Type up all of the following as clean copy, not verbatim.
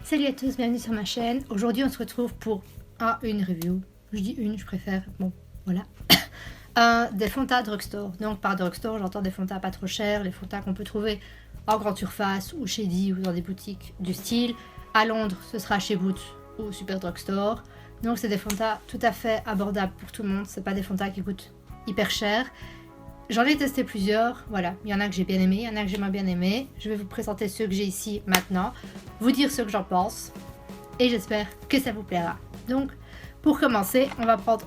Salut à tous, bienvenue sur ma chaîne. Aujourd'hui on se retrouve pour une review. Je dis une, je préfère, bon voilà. Des fonds à drugstore. Donc par drugstore j'entends des fonds à pas trop chers, les fonds à qu'on peut trouver en grande surface ou chez Di ou dans des boutiques du style. À Londres ce sera chez Boots ou Super Drugstore. Donc c'est des fonds à tout à fait abordables pour tout le monde, c'est pas des fonds à qui coûtent hyper cher. J'en ai testé plusieurs, voilà, il y en a que j'ai bien aimé, il y en a que j'ai moins bien aimé. Je vais vous présenter ceux que j'ai ici maintenant, vous dire ce que j'en pense, et j'espère que ça vous plaira. Donc, pour commencer, on va prendre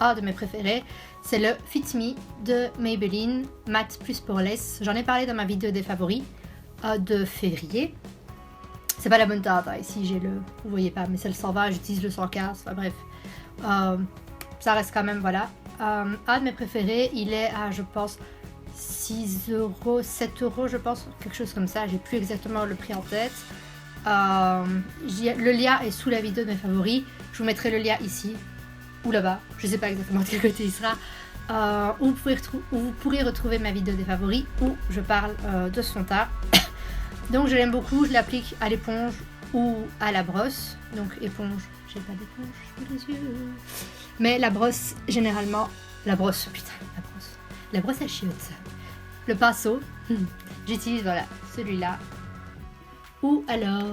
un de mes préférés, c'est le Fit Me de Maybelline Matte Plus Poreless. J'en ai parlé dans ma vidéo des favoris de février. C'est pas la bonne teinte, hein. Ici j'ai le, vous voyez pas, mais c'est le 120, j'utilise le 115, enfin bref. Ça reste quand même, voilà. Un de mes préférés, il est à, je pense, 6 €, 7 € je pense, quelque chose comme ça, j'ai plus exactement le prix en tête. Le lien est sous la vidéo de mes favoris, je vous mettrai le lien ici, ou là-bas, je sais pas exactement de quel côté il sera, où vous pourrez retrouver ma vidéo des favoris, où je parle de ce fond de teint. Donc je l'aime beaucoup, je l'applique à l'éponge ou à la brosse, donc éponge, j'ai pas d'éponge sous les yeux. Mais la brosse, généralement, la brosse à chiottes, le pinceau, j'utilise voilà celui-là, ou alors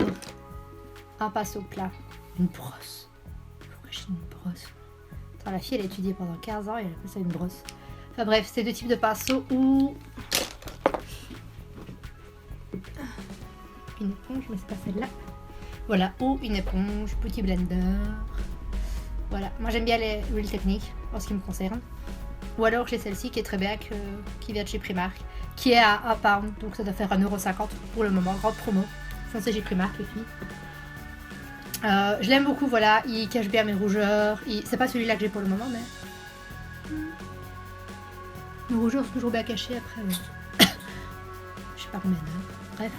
un pinceau plat, une brosse. Pourquoi j'ai une brosse? Attends, la fille elle a étudié pendant 15 ans et elle appelle ça une brosse. Enfin bref, c'est deux types de pinceaux ou une éponge, mais c'est pas celle-là. Voilà, ou une éponge, petit blender. Voilà, moi j'aime bien les Real Techniques en ce qui me concerne. Ou alors j'ai celle-ci qui est très bien, qui vient de chez Primark, qui est à 1 pound, donc ça doit faire 1,50 € pour le moment, grande promo. Foncez chez Primark les filles. Je l'aime beaucoup, voilà, il cache bien mes rougeurs. C'est pas celui-là que j'ai pour le moment, mais mes rougeurs sont toujours bien cachées après. Je sais pas combien d'heures. Bref.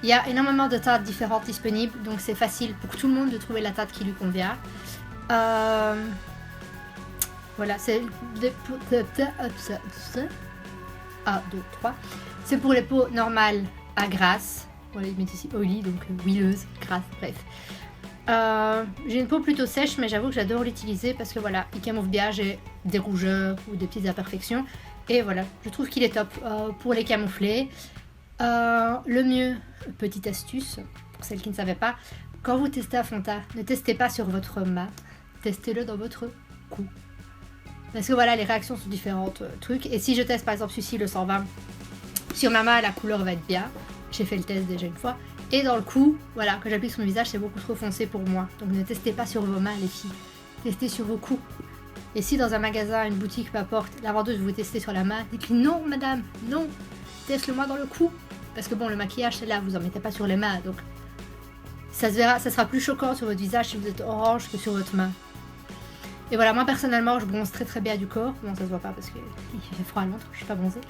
Il y a énormément de teintes différentes disponibles, donc c'est facile pour tout le monde de trouver la teinte qui lui convient. Voilà, c'est 1, 2, 3. C'est pour les peaux normales à grasse. Voilà, ils mettent ici oily, donc huileuse, grasse, bref. J'ai une peau plutôt sèche, mais j'avoue que j'adore l'utiliser parce que voilà, il camoufle bien, j'ai des rougeurs ou des petites imperfections. Et voilà, je trouve qu'il est top pour les camoufler. Le mieux, petite astuce, pour celles qui ne savaient pas, quand vous testez un fond de teint, ne testez pas sur votre main, testez-le dans votre cou. Parce que voilà, les réactions sont différentes, trucs. Et si je teste par exemple celui-ci, le 120, sur ma main, la couleur va être bien. J'ai fait le test déjà une fois. Et dans le cou, voilà, quand j'applique sur mon visage, c'est beaucoup trop foncé pour moi. Donc ne testez pas sur vos mains, les filles. Testez sur vos coups. Et si dans un magasin, une boutique, peu importe, la vendeuse vous testez sur la main, dites-lui non, madame, non, teste-le moi dans le cou. Parce que bon, le maquillage, c'est là, vous en mettez pas sur les mains. Donc ça se verra, ça sera plus choquant sur votre visage si vous êtes orange que sur votre main. Et voilà, moi personnellement, je bronze très très bien du corps. Bon, ça se voit pas parce qu'il fait froid à Londres, je suis pas bronzée.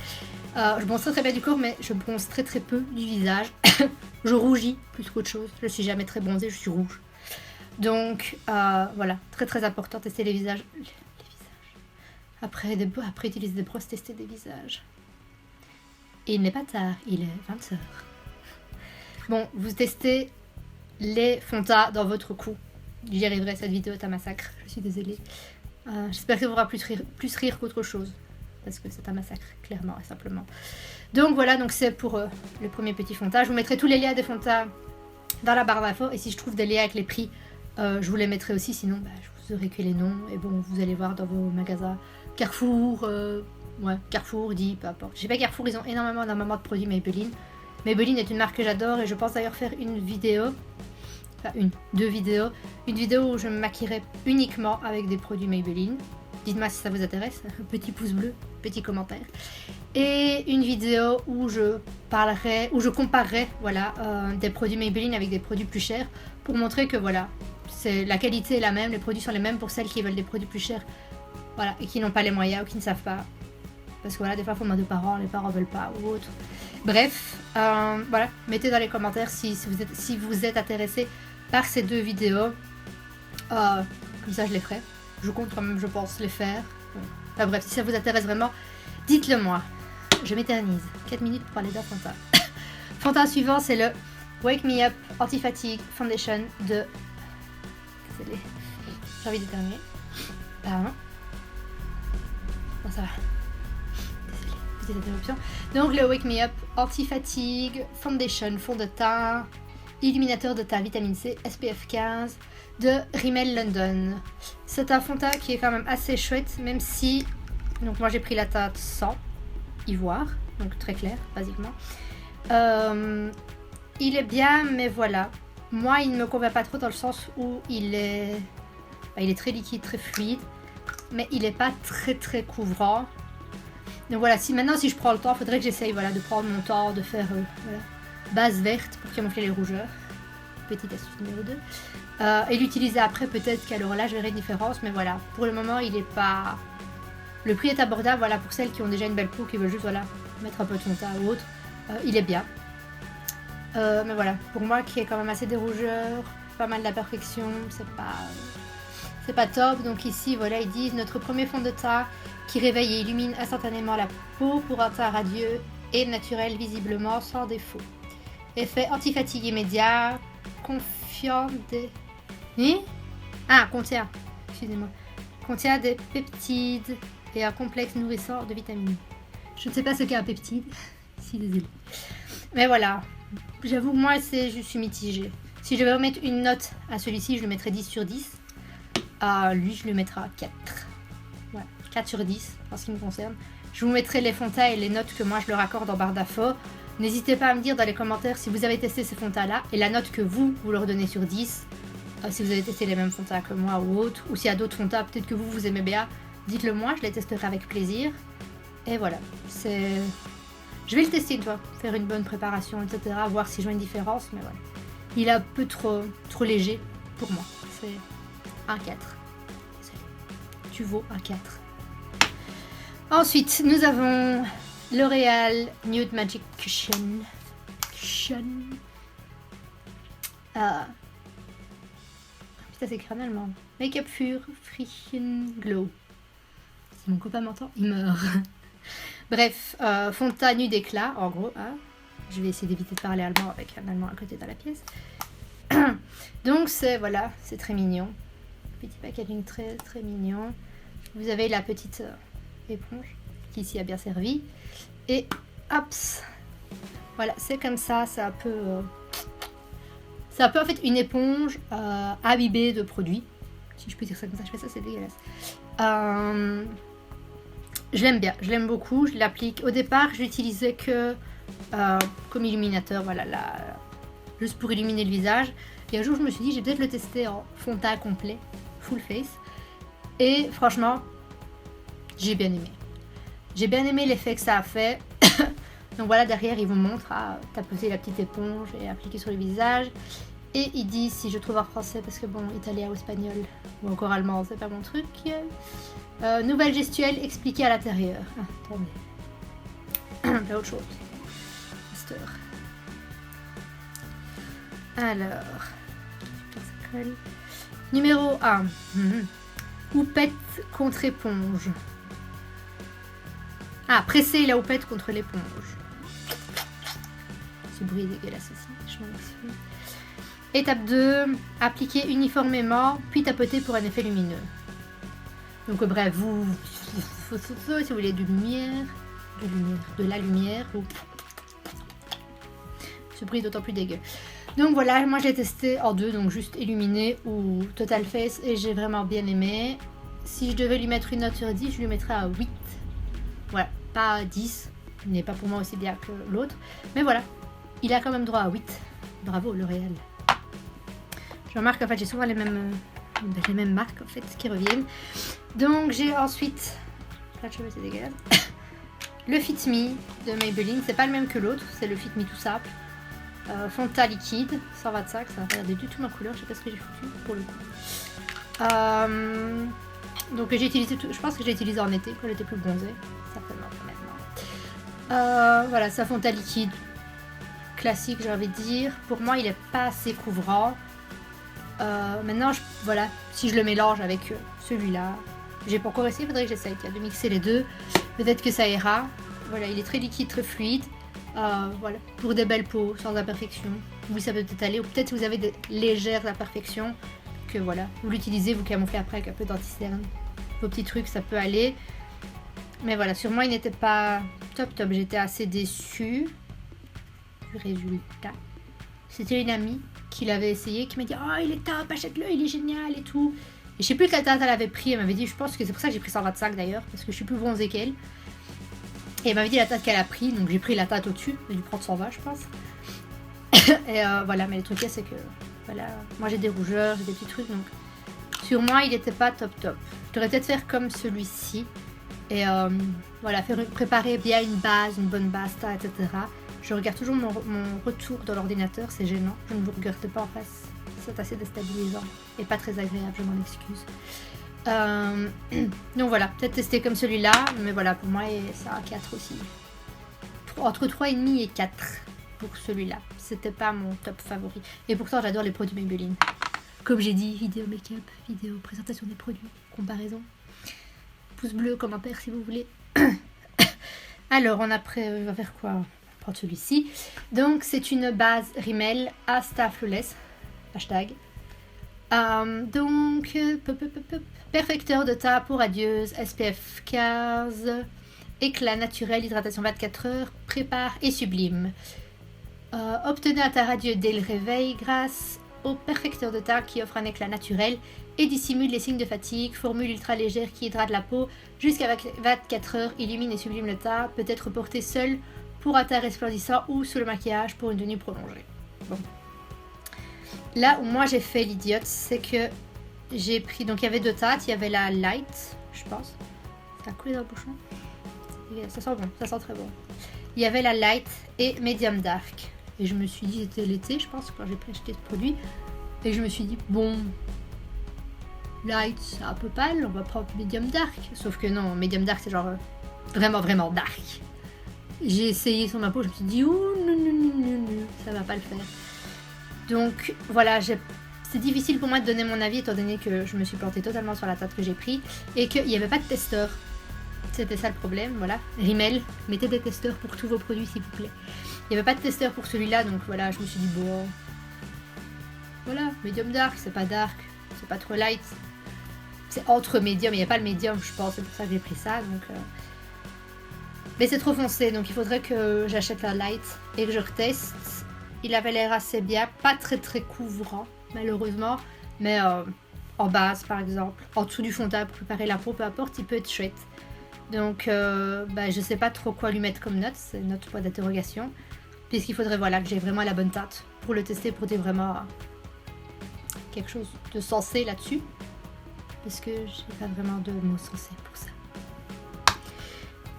Je bronze très très bien du corps, mais je bronze très très peu du visage. Je rougis plus qu'autre chose. Je suis jamais très bronzée, je suis rouge. Donc voilà, très très important, tester les visages. Après utiliser des brosses, tester des visages. Et il n'est pas tard, il est 20 h. Bon, vous testez les fonds de teint dans votre cou. J'y arriverai, cette vidéo est un massacre, je suis désolée. J'espère que ça vous fera plus rire qu'autre chose. Parce que c'est un massacre, clairement et simplement. Donc voilà, donc c'est pour le premier petit fond de teint. Je vous mettrai tous les liens des fonds de teint dans la barre d'infos. Et si je trouve des liens avec les prix, je vous les mettrai aussi. Sinon, je vous aurai que les noms. Et bon, vous allez voir dans vos magasins Carrefour, Carrefour, Di, peu importe. Je sais pas, Carrefour, ils ont énormément de produits Maybelline. Maybelline est une marque que j'adore et je pense d'ailleurs faire une vidéo. Enfin, deux vidéos. Une vidéo où je me maquillerai uniquement avec des produits Maybelline. Dites-moi si ça vous intéresse. Petit pouce bleu, petit commentaire. Et une vidéo où je comparerai voilà, des produits Maybelline avec des produits plus chers pour montrer que voilà, la qualité est la même, les produits sont les mêmes pour celles qui veulent des produits plus chers. Voilà, et qui n'ont pas les moyens ou qui ne savent pas. Parce que voilà, des fois, il faut demander aux parents, les parents veulent pas ou autre. Bref, voilà, mettez dans les commentaires si vous êtes intéressé par ces deux vidéos. Comme ça, je les ferai. Je compte quand même, je pense, les faire. Enfin bref, si ça vous intéresse vraiment, dites-le moi. Je m'éternise. 4 minutes pour parler d'un fond de teint. Fond de teint suivant, c'est le Wake Me Up Anti-Fatigue Foundation de... Désolée, j'ai envie d'éternuer. Pardon. Bon, ça va. Désolée, petite interruption. Donc le Wake Me Up Anti-Fatigue Foundation, fond de teint, illuminateur de teint vitamine C, SPF 15 de Rimmel London. C'est un fond de teint qui est quand même assez chouette, même si... Donc moi j'ai pris la teinte 100, ivoire, donc très clair, basiquement. Il est bien, mais voilà. Moi, il ne me convient pas trop dans le sens où il est très liquide, très fluide, mais il n'est pas très très couvrant. Donc voilà, si je prends le temps, il faudrait que j'essaye de prendre mon temps, de faire base verte pour camoufler les rougeurs. Petite astuce numéro 2. Et l'utiliser après, peut-être qu'alors là, je verrai une différence, mais voilà. Pour le moment, il n'est pas... Le prix est abordable, voilà, pour celles qui ont déjà une belle peau, qui veulent juste, mettre un peu de fond de teint ou autre. Il est bien. Mais voilà, pour moi qui est quand même assez des rougeurs, pas mal d'imperfections, c'est pas top. Donc ici, voilà, ils disent notre premier fond de teint qui réveille et illumine instantanément la peau pour un teint radieux et naturel, visiblement sans défaut. Effet anti-fatigue immédiat, confiant des... Contient des peptides et un complexe nourrissant de vitamines. Je ne sais pas ce qu'est un peptide, si désolé. Mais voilà. J'avoue que moi, je suis mitigée. Si je devais remettre une note à celui-ci, je le mettrais 10 sur 10. À lui, je le mettrai à 4. Ouais, 4 sur 10, en ce qui me concerne. Je vous mettrai les fonds de teint et les notes que moi, je leur accorde en barre d'infos. N'hésitez pas à me dire dans les commentaires si vous avez testé ces fonds de teint-là et la note que vous leur donnez sur 10. Si vous avez testé les mêmes fonds de teint que moi ou autre. Ou s'il y a d'autres fonds de teint, peut-être que vous aimez bien. Dites-le moi, je les testerai avec plaisir. Et voilà, je vais le tester une fois, faire une bonne préparation, etc. Voir si je vois une différence, mais voilà. Il est un peu trop léger pour moi. C'est un 4. Tu vaux un 4. Ensuite, nous avons L'Oréal Nude Magic Cushion. Putain, c'est écrit en allemand. Make-up Pure Freaking Glow. Si mon copain m'entend, il meurt. Bref, fond de teint nu d'éclat, en gros. Hein. Je vais essayer d'éviter de parler allemand avec un allemand à côté dans la pièce. Donc c'est très mignon. Petit packaging très très mignon. Vous avez la petite éponge qui ici a bien servi. Et hop, voilà, c'est comme ça. C'est un peu en fait une éponge imbibée de produits. Si je peux dire ça comme ça, je fais ça, c'est dégueulasse. Je l'aime bien, je l'aime beaucoup, je l'applique. Au départ, je l'utilisais que comme illuminateur, juste pour illuminer le visage. Et un jour, je me suis dit, j'ai peut-être le tester en fond de teint complet, full face. Et franchement, j'ai bien aimé. J'ai bien aimé l'effet que ça a fait. Donc voilà, derrière, il vous montre à tapoter la petite éponge et appliquer sur le visage. Et il dit, si je trouve en français, parce que bon, italien ou espagnol, ou encore allemand, c'est pas mon truc. Nouvelle gestuelle expliquée à l'intérieur. Attendez. Là, autre chose. Master. Alors. Ça colle. Numéro 1. Houppette contre éponge. Presser la houppette contre l'éponge. Ce bruit est dégueulasse aussi. Je m'en excuse. Étape 2. Appliquer uniformément, puis tapoter pour un effet lumineux. Donc bref, si vous voulez de la lumière, ce bruit est d'autant plus dégueu. Donc voilà, moi je l'ai testé en 2, donc juste illuminé ou total face, et j'ai vraiment bien aimé. Si je devais lui mettre une note sur 10, je lui mettrais à 8. Voilà, pas 10, il n'est pas pour moi aussi bien que l'autre, mais voilà, il a quand même droit à 8. Bravo L'Oréal. Je remarque en fait j'ai souvent les mêmes marques en fait qui reviennent. Donc j'ai ensuite pas de cheveux, c'est dégueulasse. Le Fit Me de Maybelline, c'est pas le même que l'autre, c'est le Fit Me tout simple. Fond de teint liquide 125, ça va regarder du tout ma couleur, je sais pas ce que j'ai foutu pour le coup. Donc j'ai utilisé je pense que j'ai utilisé en été quand j'étais plus bronzée, certainement pas maintenant. Voilà, ça fond de teint liquide classique, j'ai envie de dire. Pour moi il est pas assez couvrant. Maintenant, si je le mélange avec celui-là, j'ai pas encore essayé, il faudrait que j'essaye de mixer les deux. Peut-être que ça ira. Voilà, il est très liquide, très fluide. Voilà, pour des belles peaux, sans imperfection. Oui, ça peut peut-être aller, ou peut-être si vous avez des légères imperfections, que voilà, vous l'utilisez, vous camouflez après avec un peu d'anticerne. Vos petits trucs, ça peut aller. Mais voilà, sur moi, il n'était pas top. J'étais assez déçue du résultat. C'était une amie qui l'avait essayé, qui m'a dit « Oh, il est top, achète-le, il est génial et tout. » Et je sais plus quelle teinte elle avait pris. Elle m'avait dit, je pense que c'est pour ça que j'ai pris 125 d'ailleurs, parce que je suis plus bronzée qu'elle. Et elle m'avait dit la teinte qu'elle a pris, donc j'ai pris la teinte au-dessus. J'ai dû prendre 120, je pense. Et voilà, mais le truc c'est que voilà, moi j'ai des rougeurs, j'ai des petits trucs, donc sur moi il n'était pas top. Je devrais peut-être faire comme celui-ci et voilà, préparer bien une base, une bonne base, etc. Je regarde toujours mon retour dans l'ordinateur, c'est gênant, je ne vous regarde pas en face, c'est assez déstabilisant et pas très agréable, je m'en excuse. Donc voilà, peut-être tester comme celui-là, mais voilà, pour moi ça a 4 aussi. Entre 3,5 et 4 pour celui-là. C'était pas mon top favori. Et pourtant j'adore les produits Maybelline. Comme j'ai dit, vidéo make-up, vidéo présentation des produits, comparaison. Pouce bleu, commentaire si vous voulez. Alors on va faire quoi? On va prendre celui-ci. Donc c'est une base Rimmel Asta Flawless. Hashtag. Donc perfecteur de teint pour radieuse, SPF 15, éclat naturel, hydratation 24 heures, prépare et sublime. Obtenez un teint radieux dès le réveil grâce au perfecteur de teint qui offre un éclat naturel et dissimule les signes de fatigue. Formule ultra légère qui hydrate la peau jusqu'à 24 heures, illumine et sublime le teint, peut être porté seul pour un teint resplendissant ou sous le maquillage pour une tenue prolongée. Bon. Là où moi j'ai fait l'idiote, c'est que j'ai pris, donc il y avait 2 teintes, il y avait la light, je pense, ça a coulé dans le bouchon, ça sent bon, ça sent très bon. Il y avait la light et medium dark, et je me suis dit, c'était l'été je pense quand j'ai acheté ce produit, et je me suis dit bon, light c'est un peu pâle, on va prendre medium dark, sauf que non, medium dark c'est genre vraiment vraiment dark. J'ai essayé sur ma peau, je me suis dit oh non, ça va pas le faire. Donc voilà, c'est difficile pour moi de donner mon avis étant donné que je me suis plantée totalement sur la teinte que j'ai pris et qu'il n'y avait pas de testeur. C'était ça le problème, voilà. Rimmel, mettez des testeurs pour tous vos produits s'il vous plaît. Il n'y avait pas de testeur pour celui-là, donc voilà, je me suis dit bon... Voilà, medium dark, c'est pas dark, c'est pas trop light. C'est entre médium, il n'y a pas le médium je pense, c'est pour ça que j'ai pris ça, donc... Mais c'est trop foncé, donc il faudrait que j'achète la light et que je reteste. Il avait l'air assez bien, pas très très couvrant malheureusement, mais en base par exemple, en dessous du fond de teint pour préparer la peau, peu importe, il peut être chouette. Donc je sais pas trop quoi lui mettre comme note, c'est une note point d'interrogation, puisqu'il faudrait voilà, que j'ai vraiment la bonne teinte pour le tester, pour dire vraiment quelque chose de sensé là-dessus, parce que j'ai pas vraiment de mots sensés pour ça.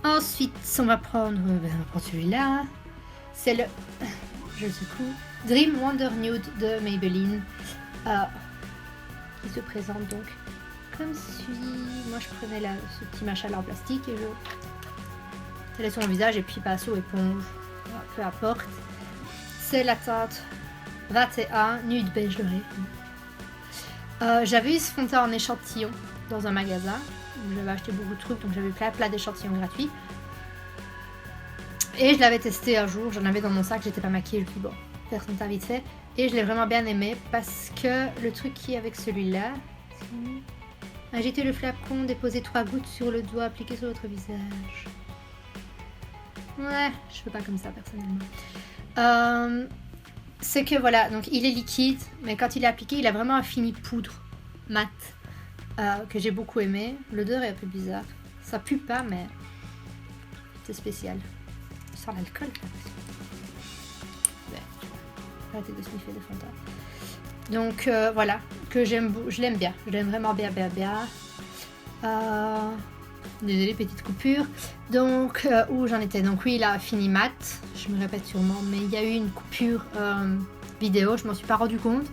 Ensuite on va prendre celui-là, c'est le... Je le secoue. Dream Wonder Nude de Maybelline qui se présente donc comme suit. Moi je prenais ce petit machin là en plastique et je laisse sur mon visage et puis passe aux éponges, peu importe. C'est la teinte 21 Nude Beige Doré. J'avais eu ce fond de teint en échantillon dans un magasin où j'avais acheté beaucoup de trucs, donc j'avais plein d'échantillons gratuits. Et je l'avais testé un jour, j'en avais dans mon sac, j'étais pas maquillée, je me suis dit bon, faire son teint vite fait. Et je l'ai vraiment bien aimé parce que le truc qui est avec celui-là, agitez le flacon, déposez 3 gouttes sur le doigt, appliquez sur votre visage. Ouais, je fais pas comme ça personnellement. C'est que voilà, donc il est liquide, mais quand il est appliqué, il a vraiment un fini poudre mat que j'ai beaucoup aimé. L'odeur est un peu bizarre, ça pue pas, mais c'est spécial. Sans l'alcool, arrêtez de sniffer des fond de teint. Donc voilà, que je l'aime bien, je l'aime vraiment bien. Désolée, petite coupure. Donc où j'en étais, donc oui, il a fini mat, je me répète sûrement, mais il y a eu une coupure vidéo, je m'en suis pas rendu compte.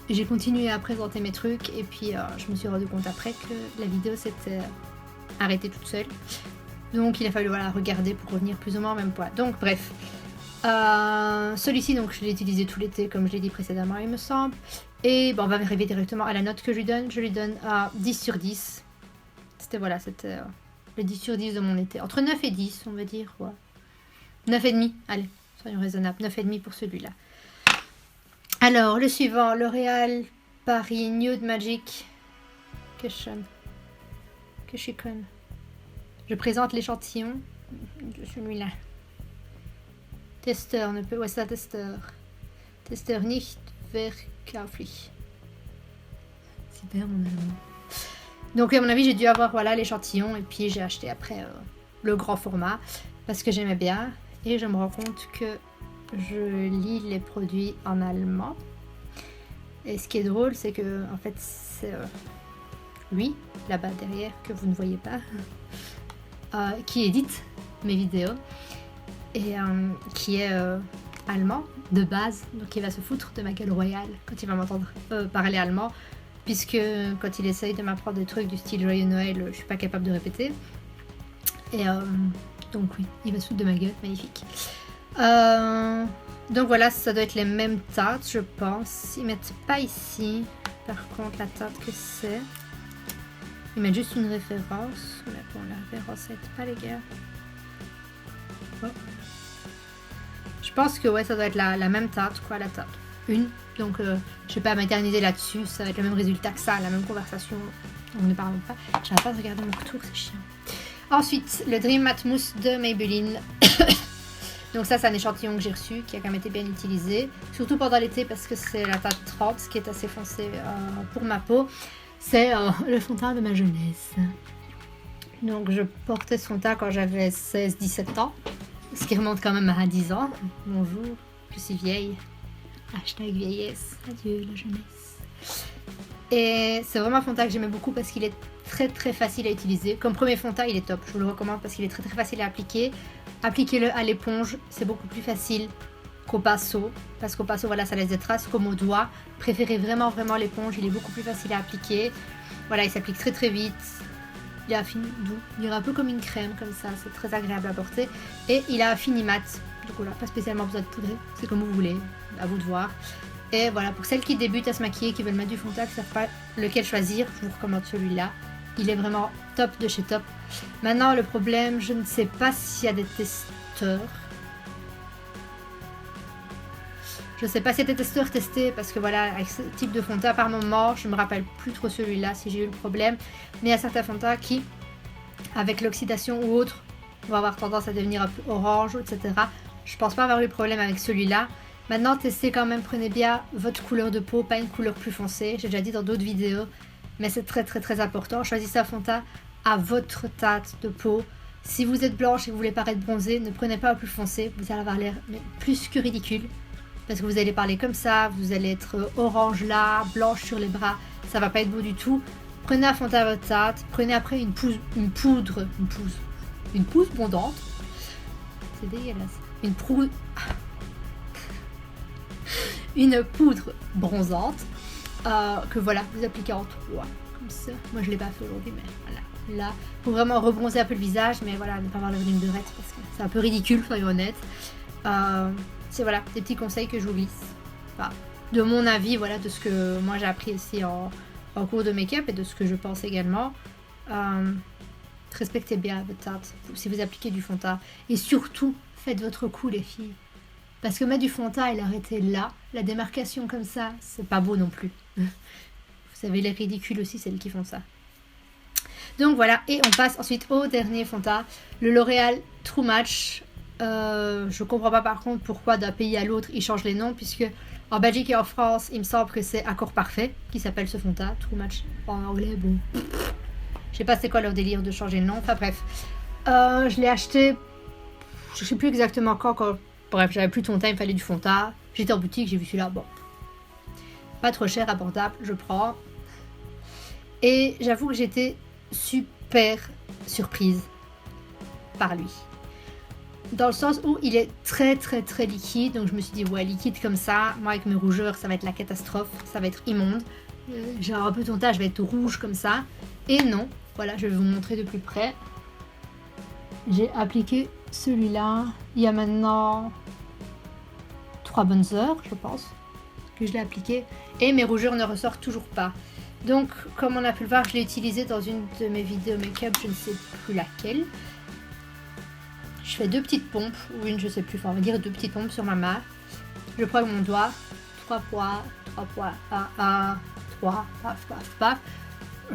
J'ai continué à présenter mes trucs et puis je me suis rendu compte après que la vidéo s'était arrêtée toute seule. Donc il a fallu voilà, regarder pour revenir plus ou moins au même poids. Donc bref, celui-ci donc je l'ai utilisé tout l'été comme je l'ai dit précédemment il me semble. Et bon, on va arriver directement à la note que je lui donne à 10 sur 10. C'était le 10 sur 10 de mon été, entre 9 et 10 on va dire. Ouais. 9,5. Allez, soyons raisonnables. 9,5 pour celui-là. Alors, le suivant, L'Oréal Paris Nude Magic Cushion. Que je suis conne. Je présente l'échantillon de celui-là. Testeur, ne peut... Ouais, c'est un testeur. Testeur nicht verkauflich. Super, mon allemand. Donc, à mon avis, j'ai dû avoir voilà, l'échantillon. Et puis, j'ai acheté après le grand format. Parce que j'aimais bien. Et je me rends compte que je lis les produits en allemand. Et ce qui est drôle, c'est que, en fait, c'est lui, là-bas derrière, que vous ne voyez pas, qui édite mes vidéos et qui est allemand de base. Donc, il va se foutre de ma gueule royale quand il va m'entendre parler allemand. Puisque quand il essaye de m'apprendre des trucs du style Joyeux Noël, je suis pas capable de répéter. Et donc, oui, il va se foutre de ma gueule, magnifique. Donc voilà, ça doit être les mêmes teintes, je pense. Ils mettent pas ici, par contre, la teinte que c'est. Ils mettent juste une référence. Mais bon, la référence n'aide pas, les gars. Oh. Je pense que ouais, ça doit être la même teinte, quoi, la teinte. Une. Donc, je vais pas m'éterniser là-dessus. Ça va être le même résultat que ça, la même conversation. On ne parle pas. J'arrête pas de regarder mon retour, c'est chiant. Ensuite, le Dream Matte Mousse de Maybelline. Donc ça, c'est un échantillon que j'ai reçu, qui a quand même été bien utilisé. Surtout pendant l'été, parce que c'est la teinte 30, ce qui est assez foncé pour ma peau. C'est le fond de teint de ma jeunesse. Donc je portais ce fond de teint quand j'avais 16-17 ans. Ce qui remonte quand même à 10 ans. Bonjour, je suis vieille. Hashtag vieillesse. Adieu la jeunesse. Et c'est vraiment un fond de teint que j'aimais beaucoup parce qu'il est très très facile à utiliser. Comme premier fond de teint, il est top. Je vous le recommande parce qu'il est très très facile à appliquer. Appliquez-le à l'éponge, c'est beaucoup plus facile qu'au pinceau. Parce qu'au pinceau, voilà, ça laisse des traces comme au doigt. Préférez vraiment l'éponge, il est beaucoup plus facile à appliquer. Voilà, il s'applique très très vite. Il est fini doux. Il dirait un peu comme une crème, comme ça. C'est très agréable à porter. Et il a un fini mat. Donc voilà, pas spécialement besoin de poudrer. C'est comme vous voulez, à vous de voir. Et voilà, pour celles qui débutent à se maquiller, qui veulent mettre du fond de teint, qui ne savent pas lequel choisir, je vous recommande celui-là. Il est vraiment top de chez top. Maintenant, le problème, je ne sais pas s'il y a des testeurs. Je ne sais pas s'il y a des testeurs testés, parce que voilà, avec ce type de fond de teint, par moment, je ne me rappelle plus trop celui-là, si j'ai eu le problème. Mais il y a certains fonds de teint qui, avec l'oxydation ou autre, vont avoir tendance à devenir un peu orange, etc. Je ne pense pas avoir eu le problème avec celui-là. Maintenant, testez quand même, prenez bien votre couleur de peau, pas une couleur plus foncée. J'ai déjà dit dans d'autres vidéos, mais c'est très très très important. Choisissez un fond de teint à votre teinte de peau. Si vous êtes blanche et que vous voulez paraître bronzée, ne prenez pas au plus foncé. Vous allez avoir l'air plus que ridicule. Parce que vous allez parler comme ça, vous allez être orange là, blanche sur les bras. Ça va pas être beau du tout. Prenez un fond de teint à votre teinte. Prenez après une poudre bondante. C'est dégueulasse. Une poudre bronzante que voilà, vous appliquez en trois. Comme ça. Moi je l'ai pas fait aujourd'hui, mais voilà. Là, pour vraiment rebronzer un peu le visage, mais voilà, ne pas avoir le volume de reste parce que c'est un peu ridicule, soyons honnêtes. C'est voilà, des petits conseils que je vous glisse. Enfin, de mon avis, voilà, de ce que moi j'ai appris aussi en cours de make-up et de ce que je pense également. Respectez bien votre teinte si vous appliquez du fond de teint. Et surtout, faites votre coup, les filles. Parce que mettre du fond de teint et l'arrêter là, la démarcation comme ça, c'est pas beau non plus. Vous savez, les ridicules aussi, celles qui font ça. Donc voilà, et on passe ensuite au dernier fond de teint, le L'Oréal True Match. Je comprends pas par contre pourquoi d'un pays à l'autre ils changent les noms, puisque en Belgique et en France, il me semble que c'est Accord Parfait qui s'appelle ce fond de teint, True Match en anglais, bon. Je sais pas c'est quoi leur délire de changer le nom, enfin bref. Je l'ai acheté, je sais plus exactement quand. Bref, j'avais plus de fond de teint, il me fallait du fond de teint. J'étais en boutique, j'ai vu celui-là, bon. Pas trop cher, abordable, je prends. Et j'avoue que j'étais super surprise par lui. Dans le sens où il est très très très liquide. Donc je me suis dit, ouais, liquide comme ça, moi avec mes rougeurs, ça va être la catastrophe. Ça va être immonde. J'ai un peu de ton teint, je vais être rouge comme ça. Et non, voilà, je vais vous montrer de plus près. J'ai appliqué celui-là il y a maintenant 3 bonnes heures, je pense, que je l'ai appliqué. Et mes rougeurs ne ressortent toujours pas. Donc, comme on a pu le voir, je l'ai utilisé dans une de mes vidéos make-up, je ne sais plus laquelle. je fais 2 petites pompes, ou une, je sais plus, enfin on va dire 2 petites pompes sur ma main. Je prends mon doigt, 3 poids, 1, 3, paf, paf, paf.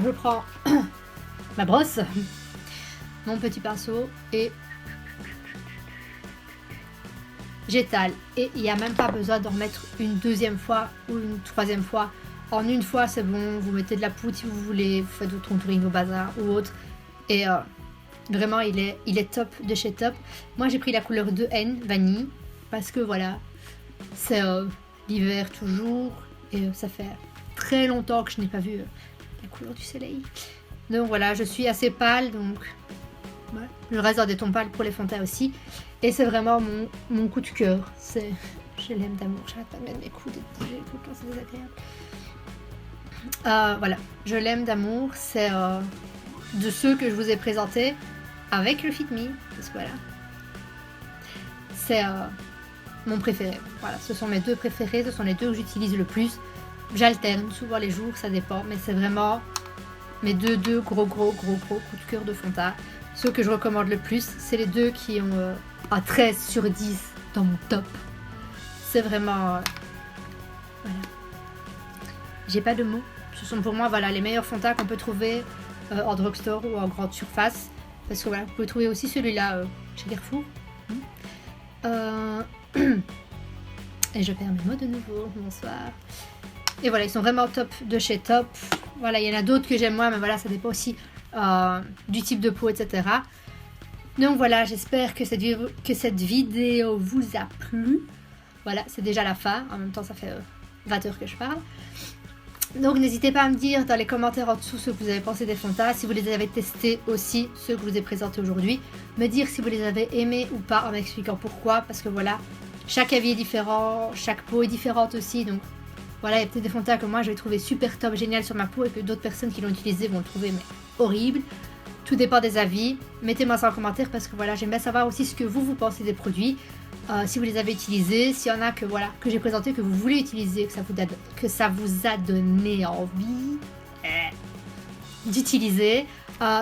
Je prends ma brosse, mon petit pinceau et j'étale. Et il n'y a même pas besoin d'en remettre une deuxième fois ou une troisième fois. En une fois, c'est bon, vous mettez de la poudre si vous voulez, vous faites votre contouring au bazar ou autre. Et vraiment, il est top de chez Top. Moi, j'ai pris la couleur 2N, vanille, parce que voilà, c'est l'hiver toujours. Et ça fait très longtemps que je n'ai pas vu la couleur du soleil. Donc voilà, je suis assez pâle, donc voilà. Je reste dans des tons pâles pour les fonds de teint aussi. Et c'est vraiment mon coup de cœur. Je l'aime d'amour, j'arrête pas de mettre mes coudes et de bouger tout le temps, c'est désagréable. Voilà, je l'aime d'amour, c'est de ceux que je vous ai présentés avec le Fit Me, parce que voilà, c'est mon préféré. Voilà, ce sont mes 2 préférés, ce sont les 2 que j'utilise le plus. J'alterne souvent les jours, ça dépend, mais c'est vraiment mes 2 gros coups de cœur de fond de teint. Ceux que je recommande le plus, c'est les 2 qui ont un 13 sur 10 dans mon top. C'est vraiment... voilà. J'ai pas de mots. Ce sont pour moi voilà, les meilleurs fonds de teint qu'on peut trouver en drugstore ou en grande surface. Parce que voilà, vous pouvez trouver aussi celui-là chez Carrefour. Et je perds mes mots de nouveau. Bonsoir. Et voilà, ils sont vraiment top de chez Top. Voilà, il y en a d'autres que j'aime moins, mais voilà, ça dépend aussi du type de peau, etc. Donc voilà, j'espère que cette vidéo vous a plu. Voilà, c'est déjà la fin. En même temps, ça fait 20 heures que je parle. Donc n'hésitez pas à me dire dans les commentaires en dessous ce que vous avez pensé des fonds de teint, si vous les avez testés aussi, ceux que je vous ai présentés aujourd'hui. Me dire si vous les avez aimés ou pas en m'expliquant pourquoi, parce que voilà, chaque avis est différent, chaque peau est différente aussi, donc voilà, il y a peut-être des fonds de teint que moi je vais trouver super top, génial sur ma peau et que d'autres personnes qui l'ont utilisé vont le trouver mais horrible. Tout dépend des avis, mettez-moi ça en commentaire parce que voilà, j'aime bien savoir aussi ce que vous pensez des produits. Si vous les avez utilisés, s'il y en a que voilà que j'ai présenté, que vous voulez utiliser, que ça vous a donné envie d'utiliser.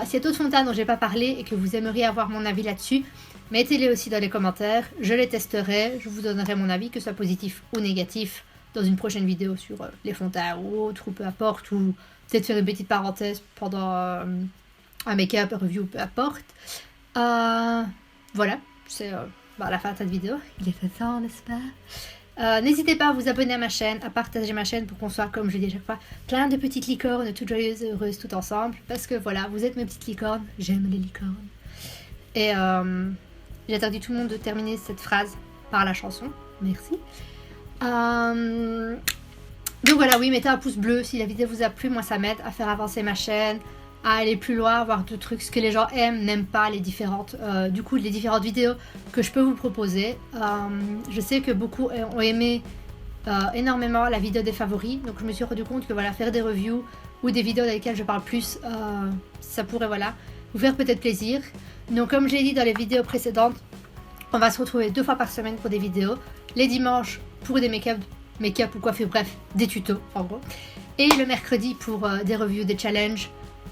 S'il y a d'autres fonds de teint dont j'ai pas parlé et que vous aimeriez avoir mon avis là-dessus, mettez-les aussi dans les commentaires. Je les testerai, je vous donnerai mon avis, que ce soit positif ou négatif, dans une prochaine vidéo sur les fonds de teint ou autre, ou peu importe, ou peut-être faire une petite parenthèse pendant un make-up, un review, peu importe. Voilà, c'est la fin de cette vidéo. Il est temps, n'est-ce pas? N'hésitez pas à vous abonner à ma chaîne, à partager ma chaîne pour qu'on soit, comme je dis à chaque fois, plein de petites licornes, toutes joyeuses et heureuses, toutes ensemble. Parce que voilà, vous êtes mes petites licornes, j'aime les licornes. Et j'ai interdit tout le monde de terminer cette phrase par la chanson. Merci. Donc voilà, oui, mettez un pouce bleu si la vidéo vous a plu, moi ça m'aide à faire avancer ma chaîne, à aller plus loin, voir d'autres trucs, ce que les gens aiment, n'aiment pas, les différentes vidéos que je peux vous proposer. Je sais que beaucoup ont aimé énormément la vidéo des favoris, donc je me suis rendu compte que voilà, faire des reviews ou des vidéos dans lesquelles je parle plus, ça pourrait voilà, vous faire peut-être plaisir. Donc comme j'ai dit dans les vidéos précédentes, on va se retrouver 2 fois par semaine pour des vidéos, les dimanches pour des make-up ou coiffure, bref, des tutos en gros, et le mercredi pour des reviews, des challenges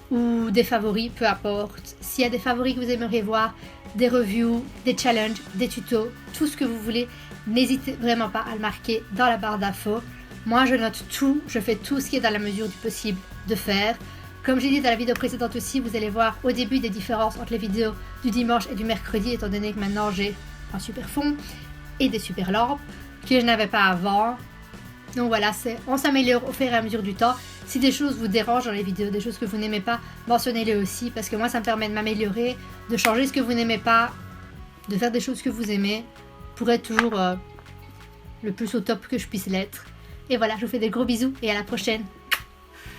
ou des favoris, peu importe. S'il y a des favoris que vous aimeriez voir, des reviews, des challenges, des tutos, tout ce que vous voulez, n'hésitez vraiment pas à le marquer dans la barre d'infos. Moi je note tout, je fais tout ce qui est dans la mesure du possible de faire. Comme j'ai dit dans la vidéo précédente aussi, vous allez voir au début des différences entre les vidéos du dimanche et du mercredi, étant donné que maintenant j'ai un super fond et des super lampes que je n'avais pas avant. Donc voilà, on s'améliore au fur et à mesure du temps. Si des choses vous dérangent dans les vidéos, des choses que vous n'aimez pas, mentionnez-les aussi, parce que moi ça me permet de m'améliorer, de changer ce que vous n'aimez pas, de faire des choses que vous aimez, pour être toujours le plus au top que je puisse l'être. Et voilà, je vous fais des gros bisous et à la prochaine.